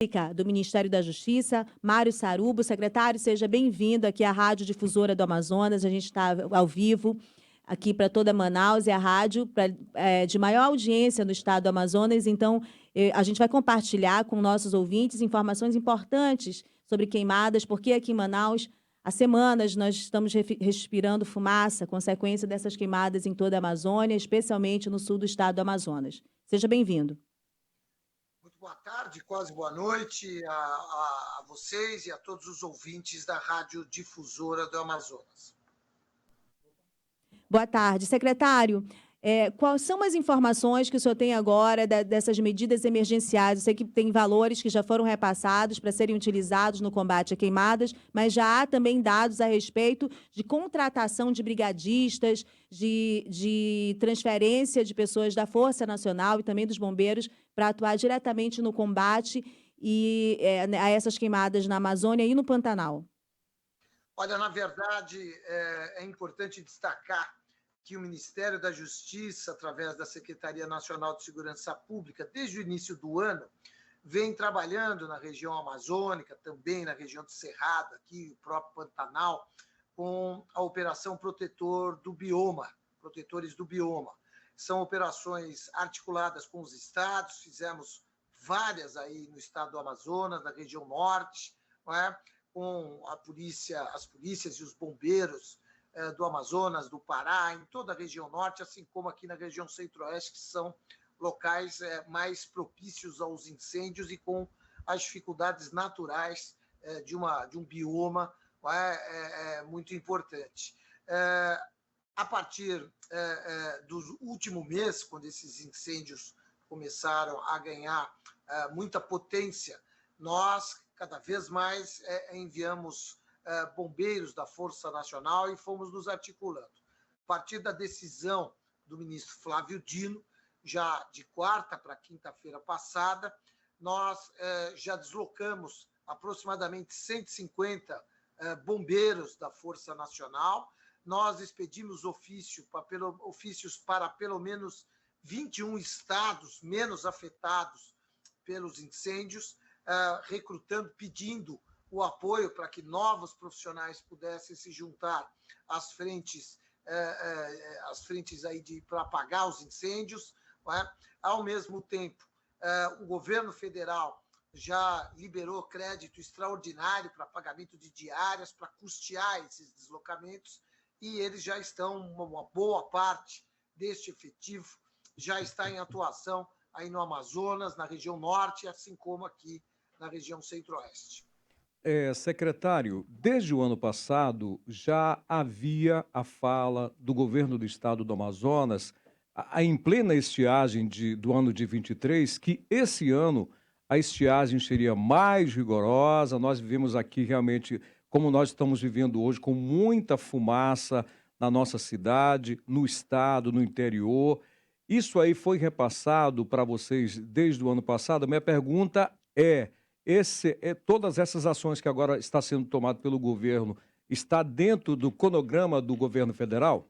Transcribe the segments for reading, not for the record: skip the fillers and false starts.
Do Ministério da Justiça, Mário Sarubo. Secretário, seja bem-vindo aqui à Rádio Difusora do Amazonas. A gente está ao vivo aqui para toda Manaus, e a rádio de maior audiência no estado do Amazonas. Então, a gente vai compartilhar com nossos ouvintes informações importantes sobre queimadas, porque aqui em Manaus, há semanas, nós estamos respirando fumaça, consequência dessas queimadas em toda a Amazônia, especialmente no sul do estado do Amazonas. Seja bem-vindo. Muito boa tarde, quase boa noite a vocês e a todos os ouvintes da Rádio Difusora do Amazonas. Boa tarde. Secretário, quais são as informações que o senhor tem agora dessas medidas emergenciais? Eu sei que tem valores que já foram repassados para serem utilizados no combate a queimadas, mas já há também dados a respeito de contratação de brigadistas, de transferência de pessoas da Força Nacional e também dos bombeiros para atuar diretamente no combate a essas queimadas na Amazônia e no Pantanal. Olha, na verdade, é importante destacar que o Ministério da Justiça, através da Secretaria Nacional de Segurança Pública, desde o início do ano, vem trabalhando na região amazônica, também na região do Cerrado, aqui o próprio Pantanal, com a Operação Protetores do Bioma. São operações articuladas com os estados, fizemos várias aí no estado do Amazonas, na região norte, não é? Com as polícias e os bombeiros do Amazonas, do Pará, em toda a região norte, assim como aqui na região centro-oeste, que são locais mais propícios aos incêndios e com as dificuldades naturais de um bioma muito importante. A partir do último mês, quando esses incêndios começaram a ganhar muita potência, nós cada vez mais enviamos bombeiros da Força Nacional e fomos nos articulando. A partir da decisão do ministro Flávio Dino, já de quarta para quinta-feira passada, nós já deslocamos aproximadamente 150 bombeiros da Força Nacional. Nós expedimos ofícios para pelo menos 21 estados menos afetados pelos incêndios, recrutando, pedindo o apoio para que novos profissionais pudessem se juntar às frentes aí para apagar os incêndios. Não é? Ao mesmo tempo, o governo federal já liberou crédito extraordinário para pagamento de diárias, para custear esses deslocamentos, e eles já estão, uma boa parte deste efetivo já está em atuação aí no Amazonas, na região norte, assim como aqui na região centro-oeste. Secretário, desde o ano passado já havia a fala do governo do estado do Amazonas, em plena estiagem do ano de 23, que esse ano a estiagem seria mais rigorosa. Nós vivemos aqui realmente, como nós estamos vivendo hoje, com muita fumaça na nossa cidade, no estado, no interior. Isso aí foi repassado para vocês desde o ano passado? Minha pergunta todas essas ações que agora está sendo tomadas pelo governo, está dentro do cronograma do governo federal?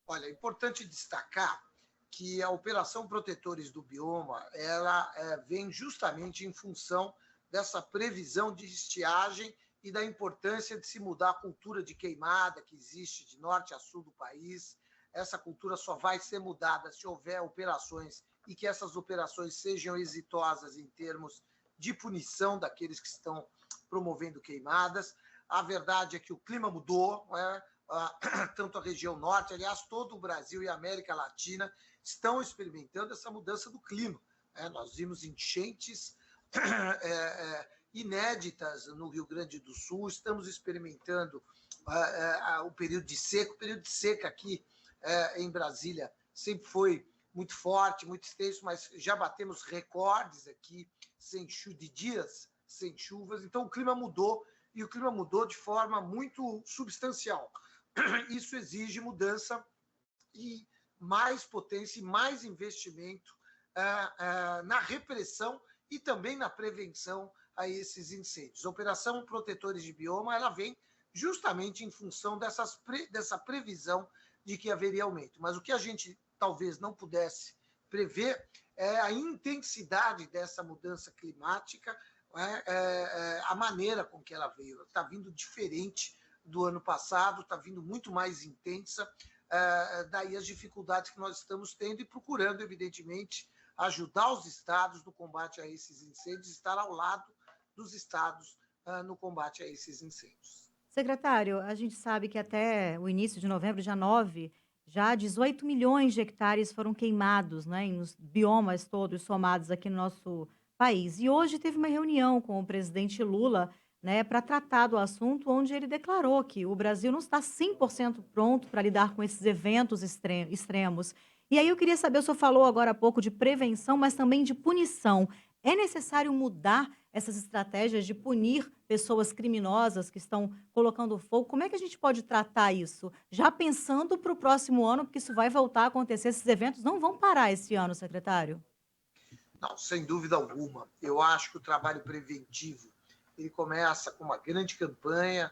Olha, é importante destacar que a Operação Protetores do Bioma, ela vem justamente em função dessa previsão de estiagem e da importância de se mudar a cultura de queimada que existe de norte a sul do país. Essa cultura só vai ser mudada se houver operações e que essas operações sejam exitosas em termos de punição daqueles que estão promovendo queimadas. A verdade é que o clima mudou, tanto a região norte, aliás, todo o Brasil e a América Latina estão experimentando essa mudança do clima. Nós vimos enchentes inéditas no Rio Grande do Sul, estamos experimentando o período de seca. O período de seca aqui em Brasília sempre foi muito forte, muito extenso, mas já batemos recordes aqui de dias sem chuvas. Então, o clima mudou, e o clima mudou de forma muito substancial. Isso exige mudança e mais potência e mais investimento na repressão e também na prevenção a esses incêndios. A Operação Protetores de Bioma, ela vem justamente em função dessa previsão de que haveria aumento. Mas o que a gente talvez não pudesse prevê a intensidade dessa mudança climática, a maneira com que ela veio. Está vindo diferente do ano passado, está vindo muito mais intensa, daí as dificuldades que nós estamos tendo e procurando, evidentemente, ajudar os estados no combate a esses incêndios, estar ao lado dos estados no combate a esses incêndios. Secretário, a gente sabe que até o início de novembro, dia 9, já 18 milhões de hectares foram queimados, né, nos biomas todos somados aqui no nosso país. E hoje teve uma reunião com o presidente Lula, né, para tratar do assunto, onde ele declarou que o Brasil não está 100% pronto para lidar com esses eventos extremos. E aí eu queria saber, o senhor falou agora há pouco de prevenção, mas também de punição. É necessário mudar essas estratégias de punir pessoas criminosas que estão colocando fogo? Como é que a gente pode tratar isso? Já pensando para o próximo ano, porque isso vai voltar a acontecer, esses eventos não vão parar esse ano, secretário? Não, sem dúvida alguma. Eu acho que o trabalho preventivo ele começa com uma grande campanha,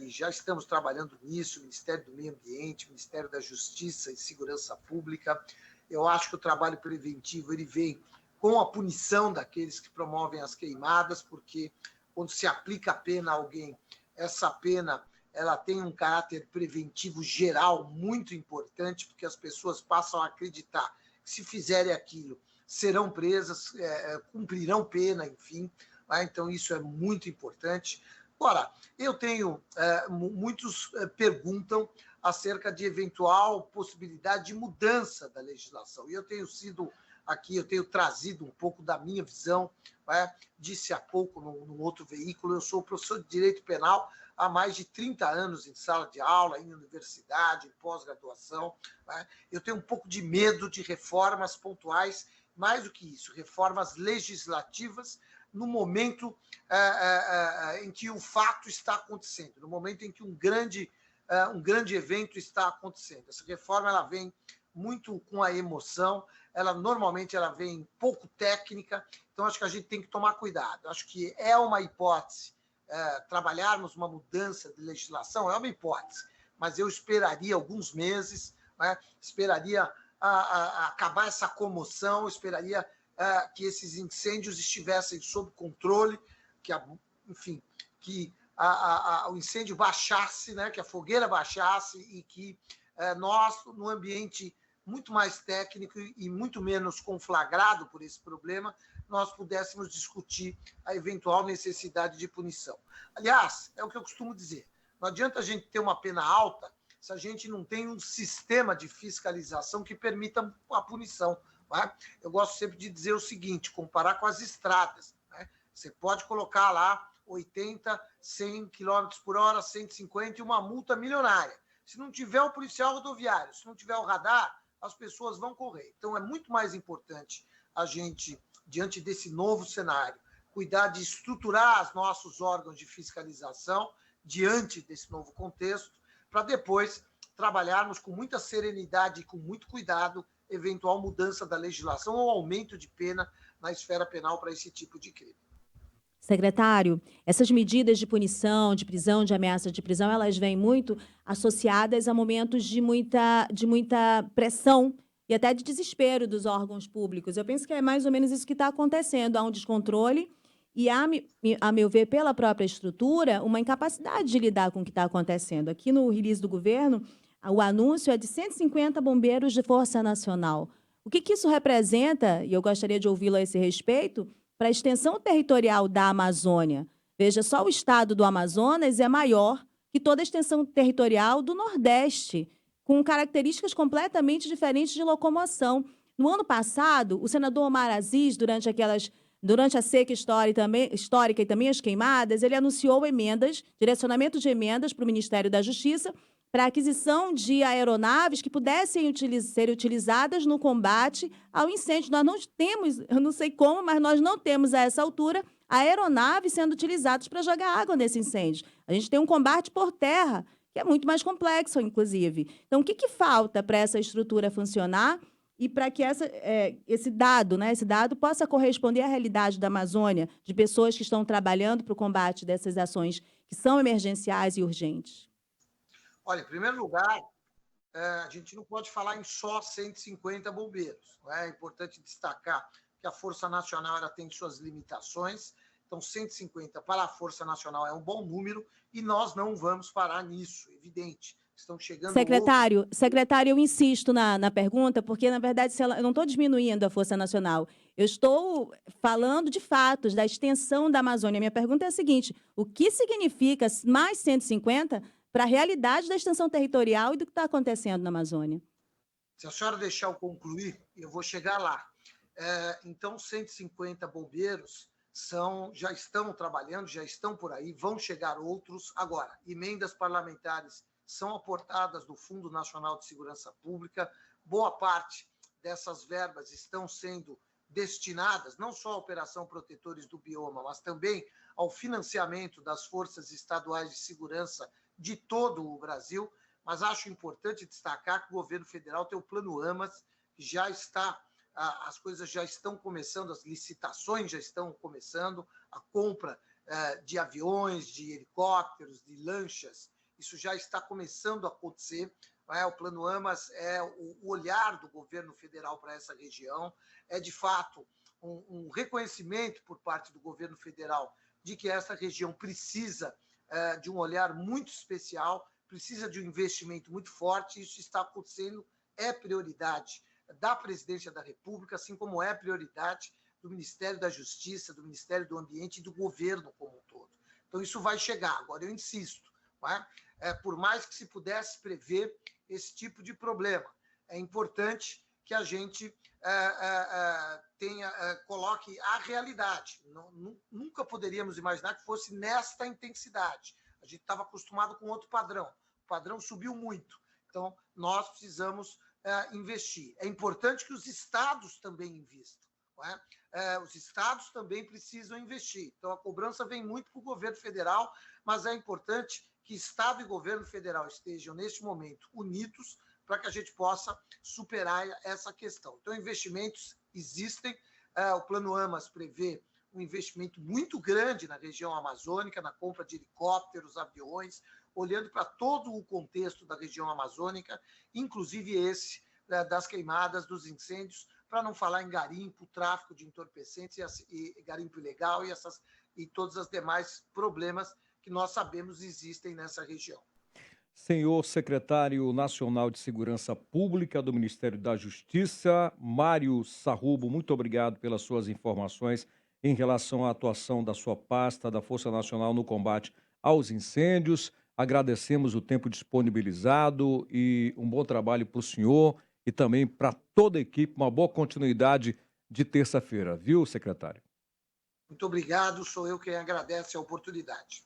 e já estamos trabalhando nisso, Ministério do Meio Ambiente, Ministério da Justiça e Segurança Pública. Eu acho que o trabalho preventivo ele vem com a punição daqueles que promovem as queimadas, porque quando se aplica a pena a alguém, essa pena ela tem um caráter preventivo geral muito importante, porque as pessoas passam a acreditar que se fizerem aquilo, serão presas, cumprirão pena, enfim. Então, isso é muito importante. Agora, eu tenho, muitos perguntam acerca de eventual possibilidade de mudança da legislação. E eu tenho sido aqui, eu tenho trazido um pouco da minha visão, disse há pouco num outro veículo, eu sou professor de Direito Penal há mais de 30 anos em sala de aula, em universidade, em pós-graduação. Eu tenho um pouco de medo de reformas pontuais, mais do que isso, reformas legislativas, no momento em que o fato está acontecendo, no momento em que um grande evento está acontecendo. Essa reforma ela vem muito com a emoção, normalmente ela vem pouco técnica, então acho que a gente tem que tomar cuidado. Acho que é uma hipótese, trabalharmos uma mudança de legislação, é uma hipótese, mas eu esperaria alguns meses, esperaria acabar essa comoção, esperaria que esses incêndios estivessem sob controle, que o incêndio baixasse, né, que a fogueira baixasse e que nós, num ambiente muito mais técnico e muito menos conflagrado por esse problema, nós pudéssemos discutir a eventual necessidade de punição. Aliás, é o que eu costumo dizer, não adianta a gente ter uma pena alta se a gente não tem um sistema de fiscalização que permita a punição. Eu gosto sempre de dizer o seguinte, comparar com as estradas. Você pode colocar lá 80, 100 km por hora, 150 e uma multa milionária. Se não tiver o policial rodoviário, se não tiver o radar, as pessoas vão correr. Então, é muito mais importante a gente, diante desse novo cenário, cuidar de estruturar os nossos órgãos de fiscalização diante desse novo contexto, para depois trabalharmos com muita serenidade e com muito cuidado eventual mudança da legislação ou aumento de pena na esfera penal para esse tipo de crime. Secretário, essas medidas de punição, de prisão, de ameaça de prisão, elas vêm muito associadas a momentos de muita pressão e até de desespero dos órgãos públicos. Eu penso que é mais ou menos isso que está acontecendo. Há um descontrole e, a meu ver, pela própria estrutura, uma incapacidade de lidar com o que está acontecendo. Aqui no release do governo, o anúncio é de 150 bombeiros de Força Nacional. O que isso representa, e eu gostaria de ouvi-lo a esse respeito, para a extensão territorial da Amazônia? Veja, só o estado do Amazonas é maior que toda a extensão territorial do Nordeste, com características completamente diferentes de locomoção. No ano passado, o senador Omar Aziz, durante a seca histórica e também as queimadas, ele anunciou direcionamento de emendas para o Ministério da Justiça para a aquisição de aeronaves que pudessem ser utilizadas no combate ao incêndio. Nós não temos, eu não sei como, mas nós não temos a essa altura aeronaves sendo utilizadas para jogar água nesse incêndio. A gente tem um combate por terra, que é muito mais complexo, inclusive. Então, o que falta para essa estrutura funcionar e para que esse dado possa corresponder à realidade da Amazônia, de pessoas que estão trabalhando para o combate dessas ações que são emergenciais e urgentes? Olha, em primeiro lugar, a gente não pode falar em só 150 bombeiros. Não é? É importante destacar que a Força Nacional ela tem suas limitações, então 150 para a Força Nacional é um bom número e nós não vamos parar nisso, evidente. Estão chegando Secretário, eu insisto na pergunta, porque, na verdade, eu não estou diminuindo a Força Nacional. Eu estou falando de fatos, da extensão da Amazônia. Minha pergunta é a seguinte: o que significa mais 150 para a realidade da extensão territorial e do que está acontecendo na Amazônia? Se a senhora deixar eu concluir, eu vou chegar lá. Então, 150 bombeiros já estão trabalhando, já estão por aí, vão chegar outros. Agora, emendas parlamentares são aportadas do Fundo Nacional de Segurança Pública. Boa parte dessas verbas estão sendo destinadas não só à Operação Protetores do Bioma, mas também ao financiamento das forças estaduais de segurança de todo o Brasil. Mas acho importante destacar que o governo federal tem o Plano AMAS, que já está, as coisas já estão começando, as licitações já estão começando, a compra de aviões, de helicópteros, de lanchas, isso já está começando a acontecer. O Plano AMAS é o olhar do governo federal para essa região, é de fato um reconhecimento por parte do governo federal de que essa região precisa de um olhar muito especial, precisa de um investimento muito forte, isso está acontecendo, é prioridade da Presidência da República, assim como é prioridade do Ministério da Justiça, do Ministério do Ambiente e do governo como um todo. Então, isso vai chegar. Agora, eu insisto, por mais que se pudesse prever esse tipo de problema, é importante que a gente coloque a realidade. Nunca poderíamos imaginar que fosse nesta intensidade. A gente estava acostumado com outro padrão. O padrão subiu muito. Então, nós precisamos investir. É importante que os estados também invistam. Os estados também precisam investir. Então, a cobrança vem muito para o governo federal, mas é importante que Estado e governo federal estejam, neste momento, unidos para que a gente possa superar essa questão. Então, investimentos existem. O Plano AMAS prevê um investimento muito grande na região amazônica, na compra de helicópteros, aviões, olhando para todo o contexto da região amazônica, inclusive esse das queimadas, dos incêndios, para não falar em garimpo, tráfico de entorpecentes e garimpo ilegal e todos os demais problemas que nós sabemos existem nessa região. Senhor Secretário Nacional de Segurança Pública do Ministério da Justiça, Mário Sarrubo, muito obrigado pelas suas informações em relação à atuação da sua pasta, da Força Nacional no combate aos incêndios. Agradecemos o tempo disponibilizado e um bom trabalho para o senhor e também para toda a equipe. Uma boa continuidade de terça-feira, viu, secretário? Muito obrigado, sou eu quem agradece a oportunidade.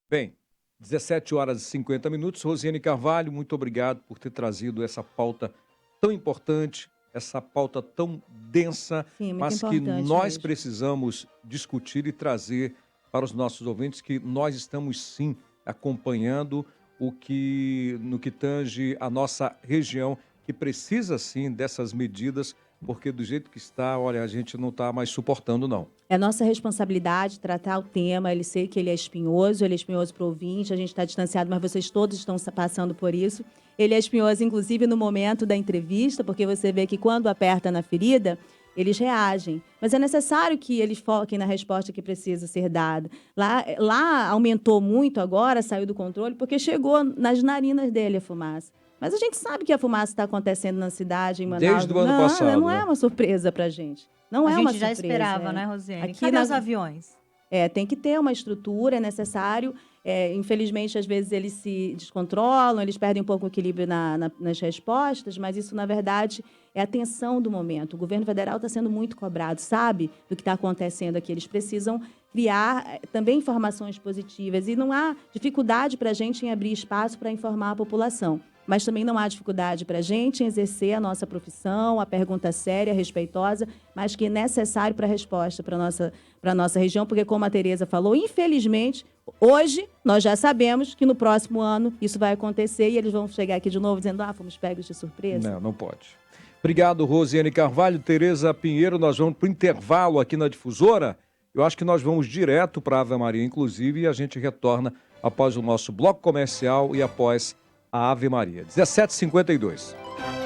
Bem, 17h50. Rosiane Carvalho, muito obrigado por ter trazido essa pauta tão importante, essa pauta tão densa, Sim, mas que nós precisamos discutir e trazer para os nossos ouvintes, que nós estamos sim acompanhando no que tange a nossa região, que precisa sim dessas medidas, porque do jeito que está, olha, a gente não está mais suportando, não. É nossa responsabilidade tratar o tema, ele sei que ele é espinhoso para o ouvinte, a gente está distanciado, mas vocês todos estão passando por isso. Ele é espinhoso, inclusive, no momento da entrevista, porque você vê que quando aperta na ferida, eles reagem. Mas é necessário que eles foquem na resposta que precisa ser dada. Lá aumentou muito agora, saiu do controle, porque chegou nas narinas dele a fumaça. Mas a gente sabe que a fumaça está acontecendo na cidade, em Manaus. Desde o ano passado. Não é uma surpresa para a gente. Não é uma surpresa. A gente já esperava, né, Rosiane? Aqui Cadê os aviões? Tem que ter uma estrutura, é necessário. Infelizmente, às vezes, eles se descontrolam, eles perdem um pouco o equilíbrio nas respostas, mas isso, na verdade, é a tensão do momento. O governo federal está sendo muito cobrado, sabe do que está acontecendo aqui. Eles precisam criar também informações positivas e não há dificuldade para a gente em abrir espaço para informar a população. Mas também não há dificuldade para a gente em exercer a nossa profissão, a pergunta séria, respeitosa, mas que é necessário para a resposta para a nossa região, porque, como a Tereza falou, infelizmente, hoje nós já sabemos que no próximo ano isso vai acontecer e eles vão chegar aqui de novo dizendo, fomos pegos de surpresa. Não pode. Obrigado, Rosiane Carvalho. Tereza Pinheiro, nós vamos para o intervalo aqui na Difusora. Eu acho que nós vamos direto para a Ave Maria, inclusive, e a gente retorna após o nosso bloco comercial e após a Ave Maria. 17h52.